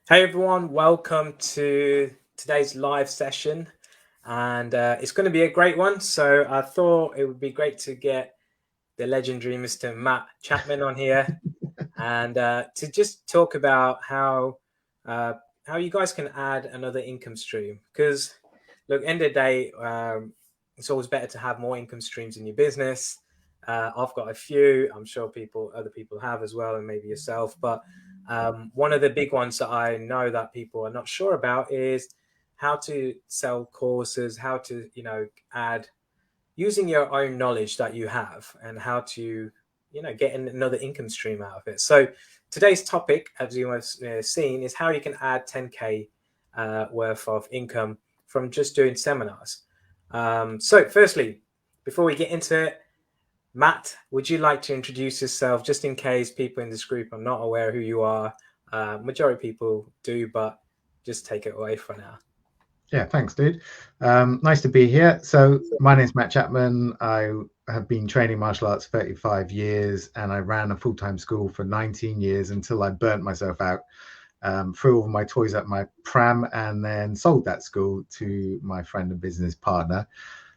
Hey everyone, welcome to today's live session, and it's going to be a great one. So I thought it would be great to get the legendary Mr. Matt Chapman on here, and to just talk about uh, how you guys can add another income stream. Because look, end of the day, it's always better to have more income streams in your business. I've got a few. I'm sure other people have as well, and maybe yourself. But one of the big ones that I know that people are not sure about is how to sell courses, how to add using your own knowledge that you have, and how to get another income stream out of it. So today's topic, as you have seen, is how you can add 10k worth of income from just doing seminars. So firstly, before we get into it, Matt, would you like to introduce yourself, just in case people in this group are not aware who you are? Majority of people do, but just take it away for now. Yeah, thanks, dude. Nice to be here. So my name's Matt Chapman. I have been training martial arts 35 years, and I ran a full-time school for 19 years until I burnt myself out, threw all my toys at my pram, and then sold that school to my friend and business partner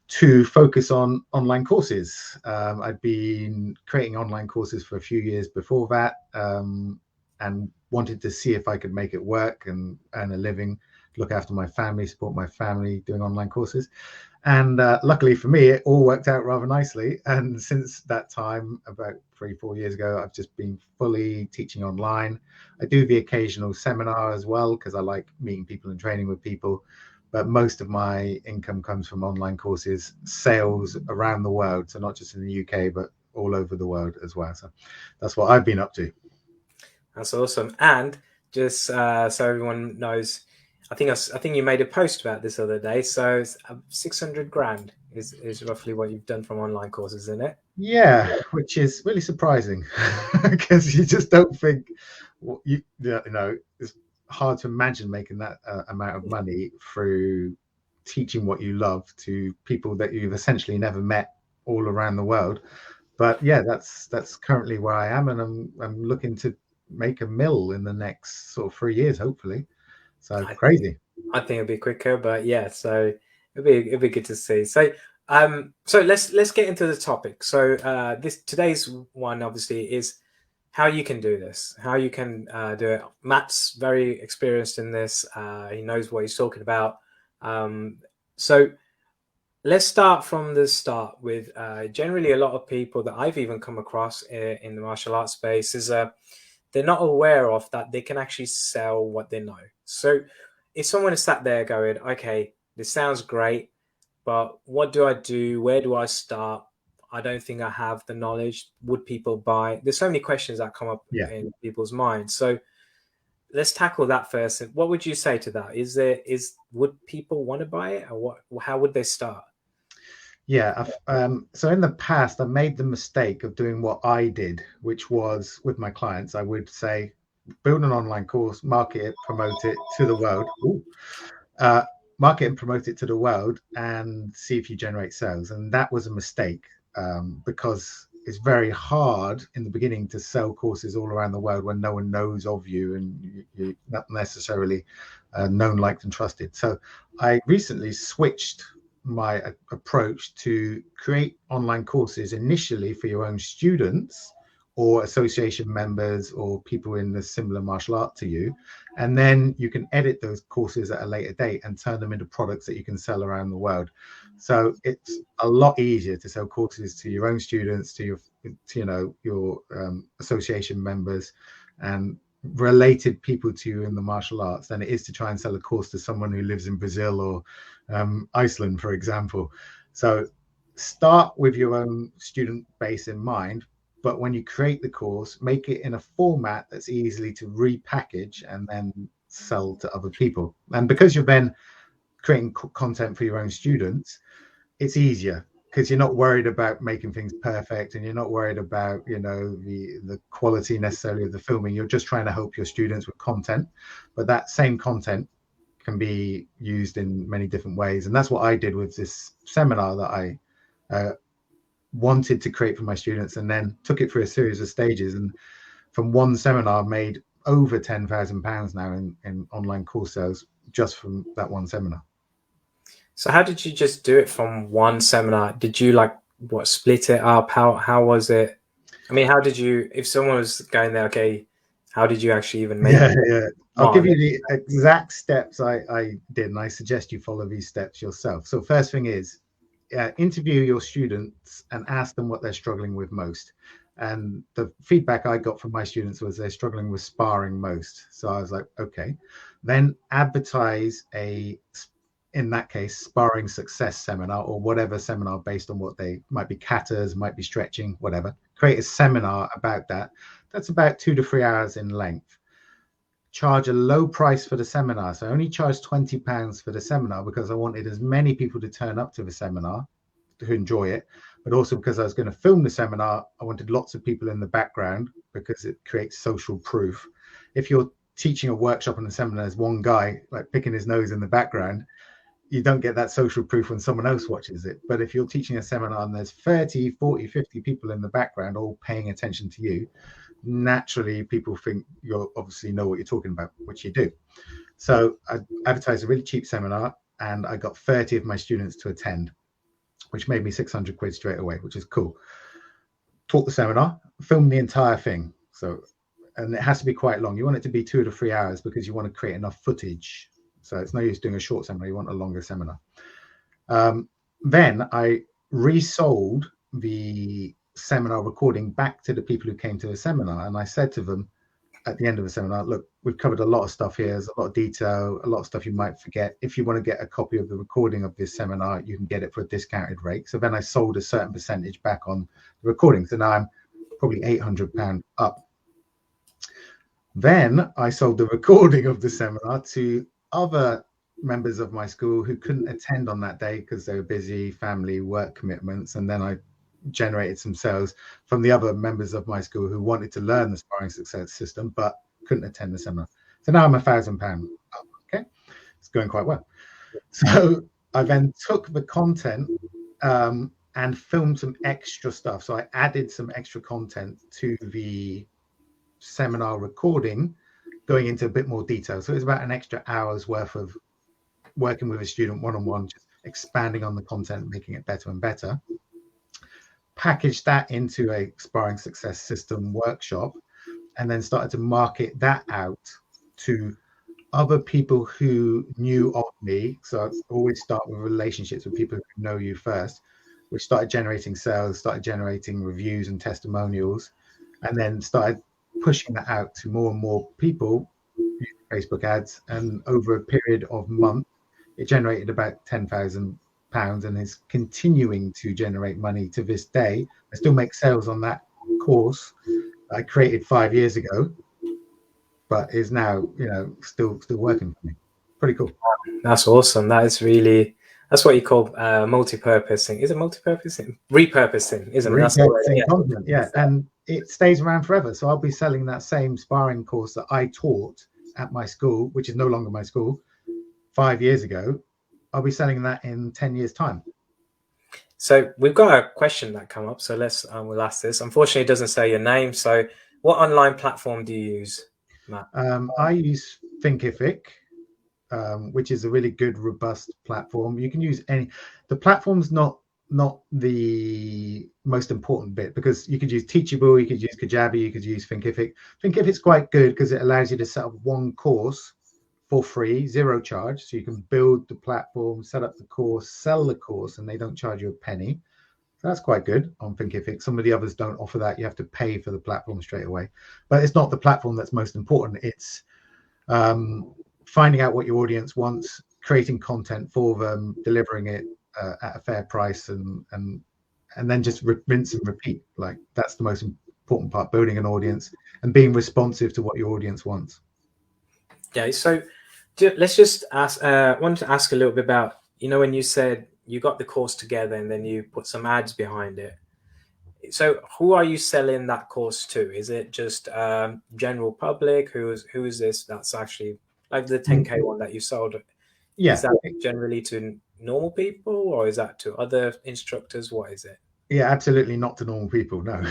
to focus on online courses. I'd been creating online courses for a few years before that, and wanted to see if I could make it work and earn a living, look after my family, support my family doing online courses. And luckily for me, it all worked out rather nicely. And since that time, about 3, 4 years ago, I've just been fully teaching online. I do the occasional seminar as well because I like meeting people and training with people. But most of my income comes from online courses, sales around the world. So not just in the UK, but all over the world as well. So that's what I've been up to. That's awesome. And just so everyone knows, I think you made a post about this other day. So 600 grand is roughly what you've done from online courses, isn't it? Yeah, which is really surprising because you just don't think it's hard to imagine making that amount of money through teaching what you love to people that you've essentially never met all around the world. But yeah, that's currently where I am, and I'm looking to make a mill in the next sort of 3 years, hopefully. So I crazy. I think it'd be quicker, but yeah. So it'd be good to see. So so let's get into the topic. So this today's one obviously is how you can do this, how you can do it. Matt's very experienced in this. He knows what he's talking about. So let's start from the start with generally a lot of people that I've even come across in the martial arts space is they're not aware of that they can actually sell what they know. So if someone is sat there going, okay, this sounds great, but what do I do? Where do I start? I don't think I have the knowledge. Would people buy? There's so many questions that come up Yeah. in people's minds. So let's tackle that first. What would you say to that? Would people want to buy it, or what? How would they start? Yeah, so in the past, I made the mistake of doing what I did, which was with my clients, I would say, build an online course, market it, promote it to the world. Ooh. Uh, Market and promote it to the world and see if you generate sales. And that was a mistake because it's very hard in the beginning to sell courses all around the world when no one knows of you and you're not necessarily known, liked, and trusted. So I recently switched my approach to create online courses initially for your own students or association members or people in a similar martial art to you, and then you can edit those courses at a later date and turn them into products that you can sell around the world. So it's a lot easier to sell courses to your own students, to your association members and related people to you in the martial arts than it is to try and sell a course to someone who lives in Brazil or Iceland, for example. So start with your own student base in mind, but when you create the course, make it in a format that's easily to repackage and then sell to other people. And because you're then creating content for your own students, it's easier because you're not worried about making things perfect and you're not worried about the quality necessarily of the filming. You're just trying to help your students with content, but that same content can be used in many different ways. And that's what I did with this seminar that I wanted to create for my students, and then took it through a series of stages. And from one seminar, made over £10,000 now in online course sales just from that one seminar. So how did you just do it from one seminar? Did you split it up? How was it? I mean, how did you, if someone was going there, okay, how did you actually even make it? Yeah. I'll give you the exact steps I did, and I suggest you follow these steps yourself. So first thing is, interview your students and ask them what they're struggling with most. And the feedback I got from my students was they're struggling with sparring most. So I was like, okay, then advertise in that case, sparring success seminar or whatever seminar based on what they might be, katas, might be stretching, whatever. Create a seminar about that. That's about 2 to 3 hours in length. Charge a low price for the seminar. So I only charged £20 for the seminar because I wanted as many people to turn up to the seminar to enjoy it, but also because I was going to film the seminar, I wanted lots of people in the background because it creates social proof. If you're teaching a workshop and a seminar, there's one guy like picking his nose in the background, you don't get that social proof when someone else watches it. But if you're teaching a seminar and there's 30, 40, 50 people in the background all paying attention to you, naturally people think you obviously know what you're talking about, which you do. So I advertised a really cheap seminar and I got 30 of my students to attend, which made me 600 quid straight away, which is cool. Taught the seminar, filmed the entire thing. And it has to be quite long. You want it to be 2 to 3 hours because you want to create enough footage. So it's no use doing a short seminar. You want a longer seminar. Then I resold the seminar recording back to the people who came to the seminar. And I said to them at the end of the seminar, look, we've covered a lot of stuff here. There's a lot of detail, a lot of stuff you might forget. If you want to get a copy of the recording of this seminar, you can get it for a discounted rate. So then I sold a certain percentage back on the recording. So now I'm probably £800 up. Then I sold the recording of the seminar to other members of my school who couldn't attend on that day because they were busy, family, work commitments. And then I generated some sales from the other members of my school who wanted to learn the sparring success system but couldn't attend the seminar. So now I'm £1,000 up. Okay, it's going quite well. So I then took the content and filmed some extra stuff. So I added some extra content to the seminar recording, going into a bit more detail. So it's about an extra hour's worth of working with a student one-on-one, just expanding on the content, making it better and better. Packaged that into a sparring success system workshop, and then started to market that out to other people who knew of me. So I always start with relationships with people who know you first, which started generating sales, started generating reviews and testimonials, and then started pushing that out to more and more people using Facebook ads. And over a period of months, it generated about £10,000 and is continuing to generate money to this day. I still make sales on that course I created 5 years ago, but is now, still working for me. Pretty cool. That's awesome. That's what you call multi-purposing. Is it multi-purposing? Repurposing, isn't it? That's repurposing content, yeah. And it stays around forever. So I'll be selling that same sparring course that I taught at my school, which is no longer my school, 5 years ago. I'll be selling that in 10 years' time. So we've got a question that come up. So we'll ask this. Unfortunately, it doesn't say your name. So what online platform do you use, Matt? I use Thinkific, which is a really good, robust platform. You can use any. The platform's not the most important bit, because you could use Teachable, you could use Kajabi, you could use Thinkific. Thinkific's quite good because it allows you to set up one course for free, zero charge. So you can build the platform, set up the course, sell the course, and they don't charge you a penny. So that's quite good on Thinkific. Some of the others don't offer that. You have to pay for the platform straight away. But it's not the platform that's most important. It's finding out what your audience wants, creating content for them, delivering it at a fair price, and then just rinse and repeat. Like, that's the most important part, building an audience and being responsive to what your audience wants. Yeah, so let's just ask, wanted to ask a little bit about, when you said you got the course together and then you put some ads behind it. So who are you selling that course to? Is it just general public? Who is this? That's actually like the 10K one that you sold. Yeah. Is that generally to normal people, or is that to other instructors? What is it? Yeah, absolutely not to normal people. No,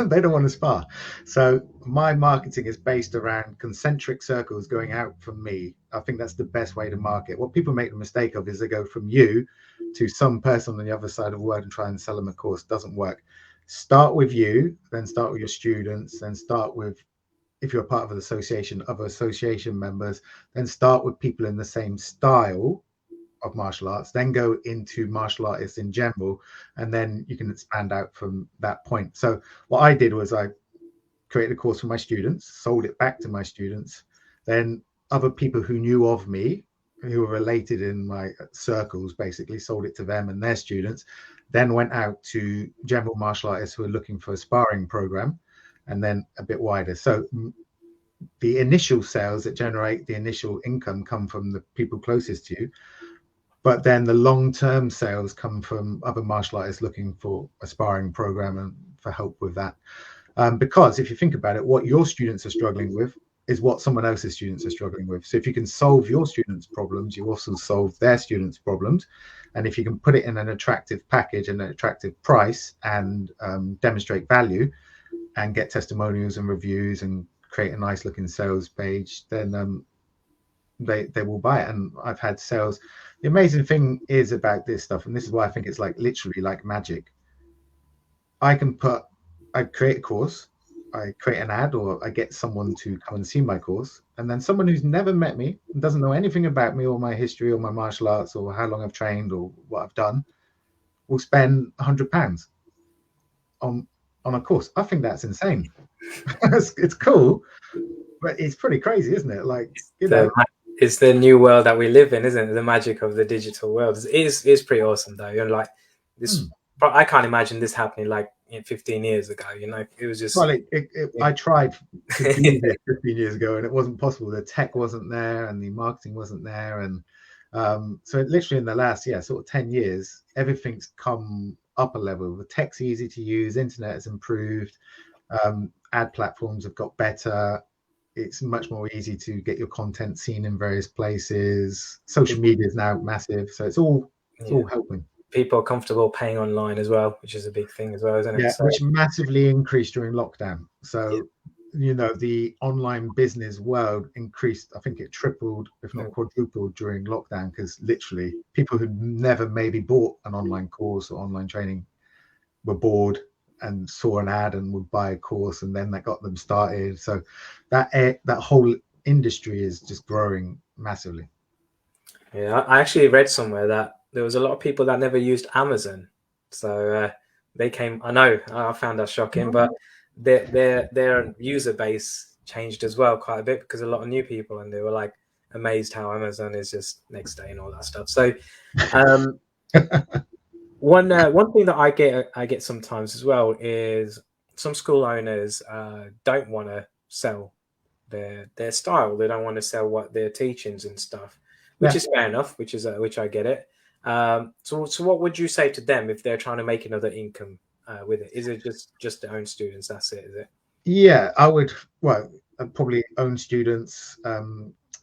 they don't want to spar. So my marketing is based around concentric circles going out from me. I think that's the best way to market. What people make the mistake of is they go from you to some person on the other side of the world and try and sell them a course. Doesn't work. Start with you, then start with your students, then start with, if you're a part of an association, other association members, then start with people in the same style of martial arts, then go into martial artists in general, and then you can expand out from that point. So what I did was I created a course for my students, sold it back to my students, then other people who knew of me, who were related in my circles, basically sold it to them and their students, then went out to general martial artists who are looking for a sparring program, and then a bit wider. So the initial sales that generate the initial income come from the people closest to you, but then the long-term sales come from other martial artists looking for a sparring program and for help with that. Because if you think about it, what your students are struggling with is what someone else's students are struggling with. So if you can solve your students' problems, you also solve their students' problems. And if you can put it in an attractive package and an attractive price and demonstrate value and get testimonials and reviews and create a nice looking sales page, then they will buy it. And I've had sales. The amazing thing is about this stuff, and this is why I think it's like literally like magic. I create a course, I create an ad, or I get someone to come and see my course, and then someone who's never met me, doesn't know anything about me or my history or my martial arts or how long I've trained or what I've done, will spend £100 on a course. I think that's insane. It's cool, but it's pretty crazy, isn't it? Like, you know. It's the new world that we live in, isn't it? The magic of the digital world is pretty awesome, though. You know, like this, I can't imagine this happening like 15 years ago. You know, it was just. Well, I tried to do this 15 years ago, and it wasn't possible. The tech wasn't there, and the marketing wasn't there, and so literally in the last sort of 10 years, everything's come up a level. The tech's easy to use, internet has improved, ad platforms have got better. It's much more easy to get your content seen in various places. Social media is now massive, so it's all helping. People are comfortable paying online as well, which is a big thing as well, isn't it? Yeah, so, which massively increased during lockdown. So you know, the online business world increased. I think it tripled, if not quadrupled, during lockdown, because literally people who never maybe bought an online course or online training were bored and saw an ad and would buy a course, and then that got them started. So that whole industry is just growing massively. Yeah, I actually read somewhere that there was a lot of people that never used Amazon, so they came. I know, I found that shocking, but their user base changed as well quite a bit, because a lot of new people, and they were like amazed how Amazon is just next day and all that stuff. So one thing that I get sometimes as well is some school owners don't want to sell their style. They don't want to sell what their teachings and stuff, which is fair enough. Which I get it. So what would you say to them if they're trying to make another income with it? Is it just their own students? That's it, is it? Yeah, I would. Well, I'd probably own students,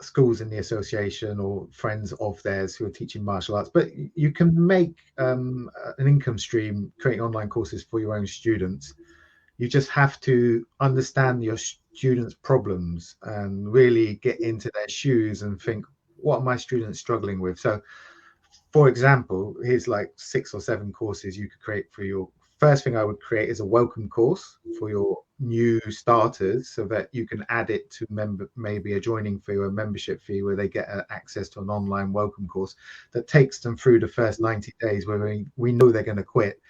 schools in the association, or friends of theirs who are teaching martial arts. But you can make an income stream creating online courses for your own students. You just have to understand your students' problems and really get into their shoes and think, what are my students struggling with? So, for example, here's like 6 or 7 courses you could create for your. First thing I would create is a welcome course for your new starters, so that you can add it to maybe a joining fee or a membership fee, where they get access to an online welcome course that takes them through the first 90 days where we know they're going to quit.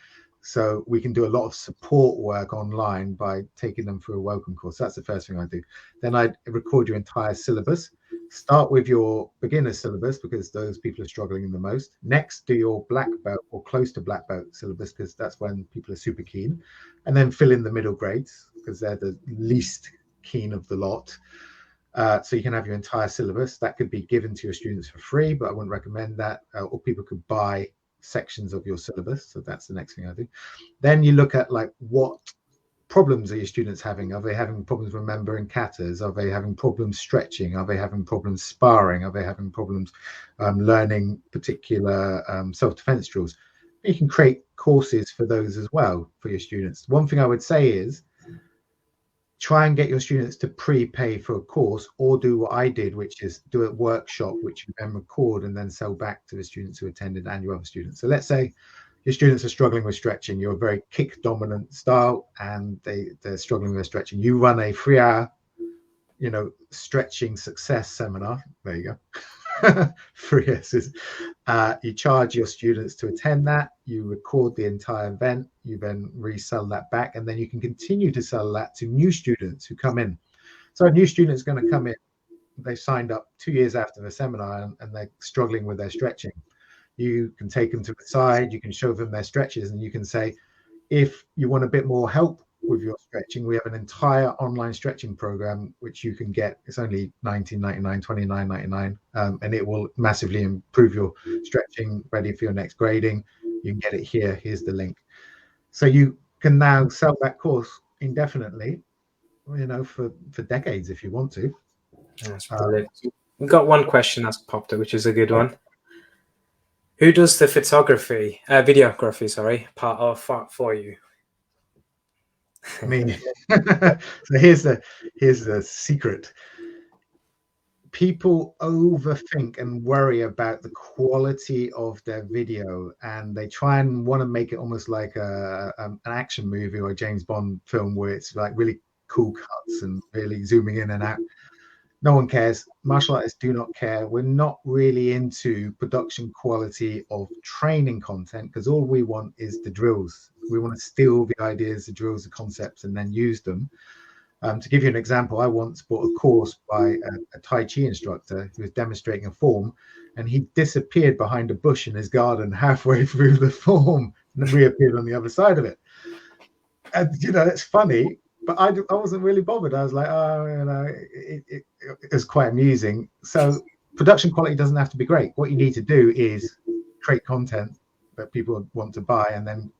So we can do a lot of support work online by taking them through a welcome course. That's the first thing I do. Then I record your entire syllabus. Start with your beginner syllabus, because those people are struggling the most. Next, do your black belt or close to black belt syllabus, because that's when people are super keen. And then fill in the middle grades, because they're the least keen of the lot. So you can have your entire syllabus. That could be given to your students for free, but I wouldn't recommend that. Or people could buy sections of your syllabus. So that's the next thing I do. Then you look at like, what problems are your students having? Are they having problems remembering katas? Are they having problems stretching? Are they having problems sparring? Are they having problems learning particular self-defense drills? You can create courses for those as well for your students. One thing I would say is try and get your students to prepay for a course, or do what I did, which is do a workshop, which you then record and then sell back to the students who attended and your other students. So let's say your students are struggling with stretching. You're a very kick dominant style and they're struggling with stretching. You run a 3-hour, stretching success seminar. There you go. 3 S's. You charge your students to attend that. You record the entire event. You then resell that back, and then you can continue to sell that to new students who come in. So a new student is going to come in. They signed up 2 years after the seminar and they're struggling with their stretching. You can take them to the side. You can show them their stretches, and you can say, if you want a bit more help with your stretching, we have an entire online stretching program which you can get. It's only $19.99, $29.99, and it will massively improve your stretching, ready for your next grading. You can get it here. Here's the link. So you can now sell that course indefinitely, for decades if you want to. That's brilliant. We've got one question that's popped up, which is a good one. Who does the videography, part of for you? Me. So here's the secret. People overthink and worry about the quality of their video, and they try and want to make it almost like an action movie or a James Bond film where it's like really cool cuts and really zooming in and out. No one cares. Martial artists do not care. We're not really into production quality of training content, because all we want is the drills. We want to steal the ideas, the drills, the concepts, and then use them. To give you an example, I once bought a course by a Tai Chi instructor who was demonstrating a form, and he disappeared behind a bush in his garden halfway through the form and reappeared on the other side of it. And, it's funny, but I wasn't really bothered. I was like, it was quite amusing. So production quality doesn't have to be great. What you need to do is create content that people want to buy and then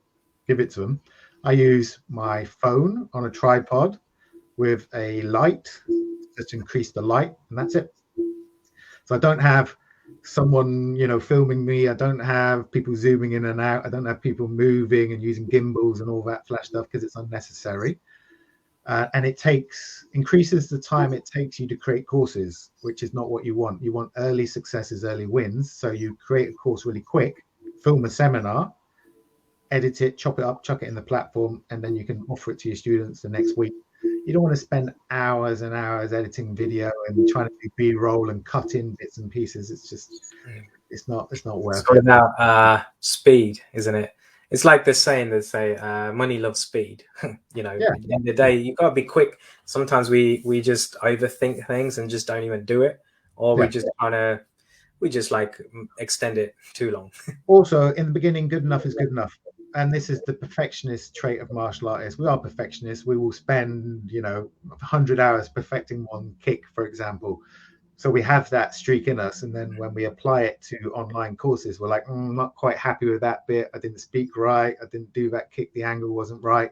give it to them. I use my phone on a tripod with a light, just increase the light, and that's it. So I don't have someone, filming me. I don't have people zooming in and out. I don't have people moving and using gimbals and all that flash stuff, because it's unnecessary. And it increases the time it takes you to create courses, which is not what you want. You want early successes, early wins. So you create a course really quick, film a seminar, edit it, chop it up, chuck it in the platform, and then you can offer it to your students the next week. You don't want to spend hours and hours editing video and trying to do B-roll and cut in bits and pieces. It's just, it's not worth it. It's all about speed, isn't it? It's like the saying that say, money loves speed. At the end of the day, you got to be quick. Sometimes we just overthink things and just don't even do it, or we just extend it too long. Also, in the beginning, good enough is good enough. And this is the perfectionist trait of martial artists. We are perfectionists. We will spend, 100 hours perfecting one kick, for example. So we have that streak in us. And then when we apply it to online courses, we're like, I'm not quite happy with that bit. I didn't speak right. I didn't do that kick. The angle wasn't right.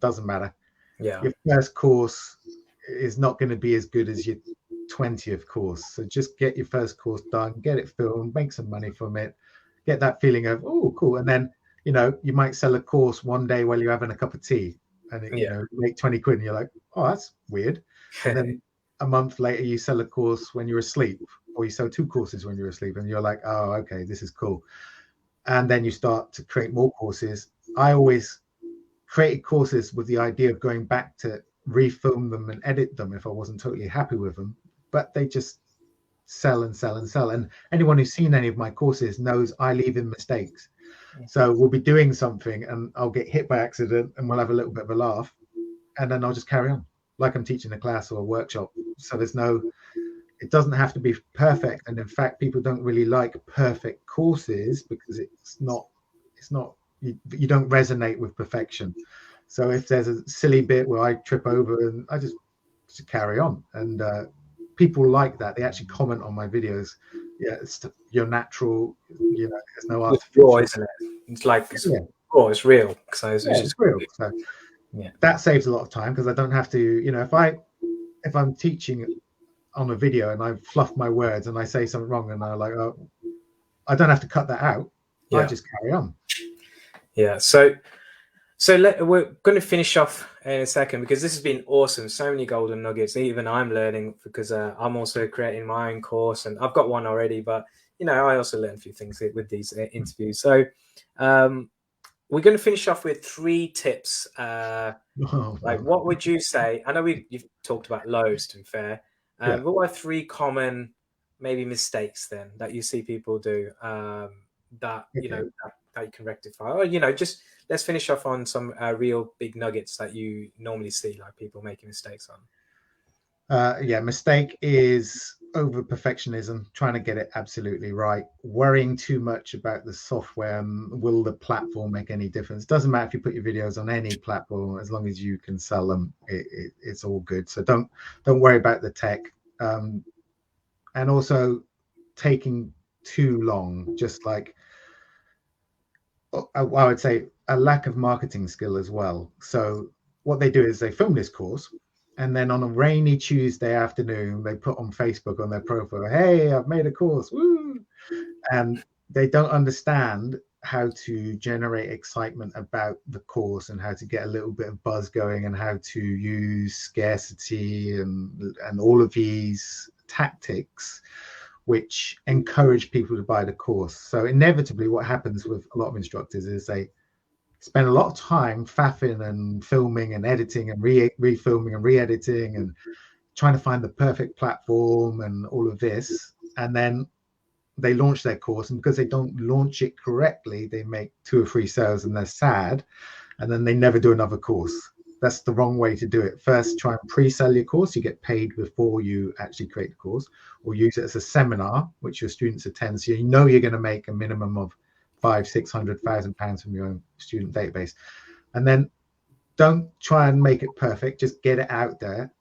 Doesn't matter. Yeah. Your first course is not going to be as good as your 20th course. So just get your first course done, get it filmed, make some money from it, get that feeling of, oh, cool. And then, you might sell a course one day while you're having a cup of tea, and make 20 quid, and you're like, oh, that's weird. And then a month later, you sell a course when you're asleep, or you sell 2 courses when you're asleep, and you're like, oh, okay, this is cool. And then you start to create more courses. I always created courses with the idea of going back to refilm them and edit them if I wasn't totally happy with them, but they just sell and sell and sell. And anyone who's seen any of my courses knows I leave in mistakes. So we'll be doing something and I'll get hit by accident and we'll have a little bit of a laugh, and then I'll just carry on like I'm teaching a class or a workshop. So it doesn't have to be perfect. And in fact, people don't really like perfect courses because you don't resonate with perfection. So if there's a silly bit where I trip over, and I just carry on, and people like that. They actually comment on my videos. Yeah, it's your natural. There's no artificial. It's raw, isn't it? It's like raw. It's real. So it's just real. So that saves a lot of time, because I don't have to. If I'm teaching on a video and I fluff my words and I say something wrong and I'm like, oh, I don't have to cut that out. I just carry on. Yeah. We're going to finish off in a second because this has been awesome. So many golden nuggets. Even I'm learning because I'm also creating my own course, and I've got one already. But I also learn a few things with these interviews. So we're going to finish off with 3 tips. Like, what would you say? I know you've talked about loads, to be fair. Yeah. What are 3 common maybe mistakes then that you see people do that that you can rectify? Or just let's finish off on some real big nuggets that you normally see, like people making mistakes on. Mistake is over perfectionism, trying to get it absolutely right, worrying too much about the software. Will the platform make any difference? Doesn't matter if you put your videos on any platform, as long as you can sell them, it's all good. So don't worry about the tech, and also taking too long. Just like I would say, a lack of marketing skill as well. So what they do is they film this course, and then on a rainy Tuesday afternoon, they put on Facebook on their profile, "Hey, I've made a course, woo!" And they don't understand how to generate excitement about the course and how to get a little bit of buzz going and how to use scarcity and all of these tactics which encourage people to buy the course. So inevitably what happens with a lot of instructors is they spend a lot of time faffing and filming and editing and refilming and re-editing and trying to find the perfect platform and all of this. And then they launch their course, and because they don't launch it correctly, they make 2 or 3 sales and they're sad, and then they never do another course. That's the wrong way to do it. First, try and pre-sell your course. You get paid before you actually create the course, or use it as a seminar which your students attend, so you're going to make a minimum of £500,000-600,000 from your own student database. And then don't try and make it perfect, just get it out there.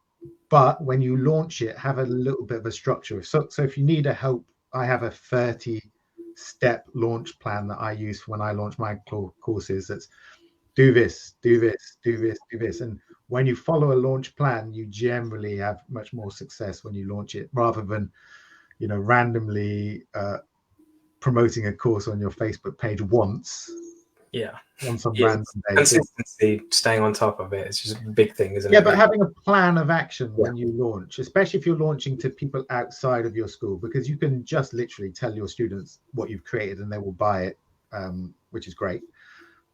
But when you launch it, have a little bit of a structure. So if you need a help, I have a 30-step launch plan that I use when I launch my courses. That's do this, do this, do this, do this. And when you follow a launch plan, you generally have much more success when you launch it, rather than randomly promoting a course on your Facebook page once on some random day. Consistency, staying on top of it, it's just a big thing, isn't it? Yeah, but having a plan of action when you launch, especially if you're launching to people outside of your school, because you can just literally tell your students what you've created and they will buy it, which is great.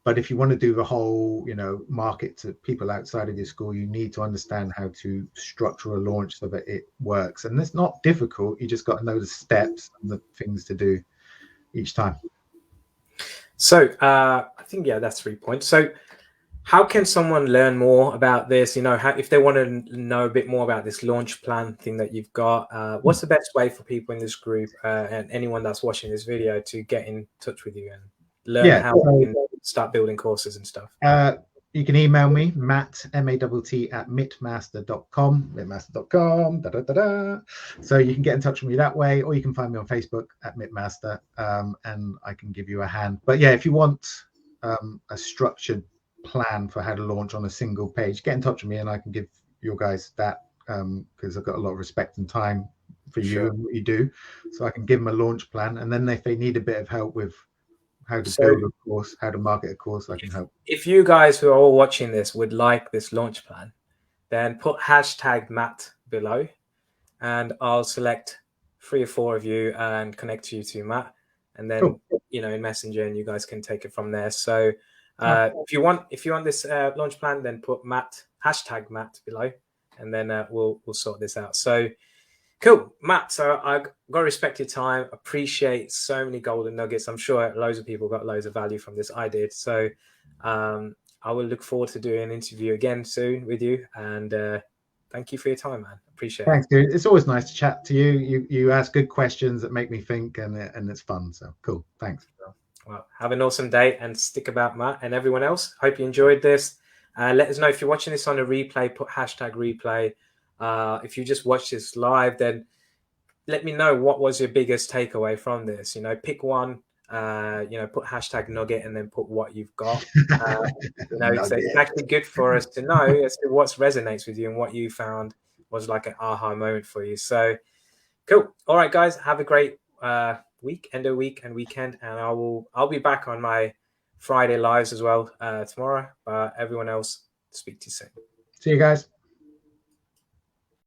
But if you want to do the whole, market to people outside of your school, you need to understand how to structure a launch so that it works. And it's not difficult. You just got to know the steps and the things to do each time. So I think, that's 3 points. So how can someone learn more about this? If they want to know a bit more about this launch plan thing that you've got, what's the best way for people in this group and anyone that's watching this video to get in touch with you and learn how you can start building courses and stuff? You can email me, Matt, M-A-T-T, at mitmaster.com. So you can get in touch with me that way, or you can find me on Facebook at Mitmaster, and I can give you a hand. But if you want a structured plan for how to launch on a single page, get in touch with me and I can give you guys that, because I've got a lot of respect and time for you and what you do. So I can give them a launch plan, and then if they need a bit of help with how to build a course, how to market a course, I can help. If you guys who are all watching this would like this launch plan, then put #Matt below, and I'll select 3 or 4 of you and connect you to Matt, and then in Messenger, and you guys can take it from there. So if you want this launch plan, then put Matt #Matt below, and then we'll sort this out. So cool, Matt. So I got to respect your time. Appreciate so many golden nuggets. I'm sure loads of people got loads of value from this. I did. So I will look forward to doing an interview again soon with you. And thank you for your time, man. Appreciate it. Thanks, dude. It's always nice to chat to you. You ask good questions that make me think, and it's fun. So cool. Thanks. Well, have an awesome day and stick about, Matt, and everyone else. Hope you enjoyed this. Let us know if you're watching this on a replay. Put #replay. If you just watch this live, then let me know what was your biggest takeaway from this. Pick one. Put #nugget and then put what you've got. It's actually good for us to know as to what resonates with you and what you found was like an aha moment for you. So cool. All right, guys, have a great week, end of week and weekend, and I'll be back on my Friday lives as well tomorrow. But everyone else, speak to you soon. See you guys.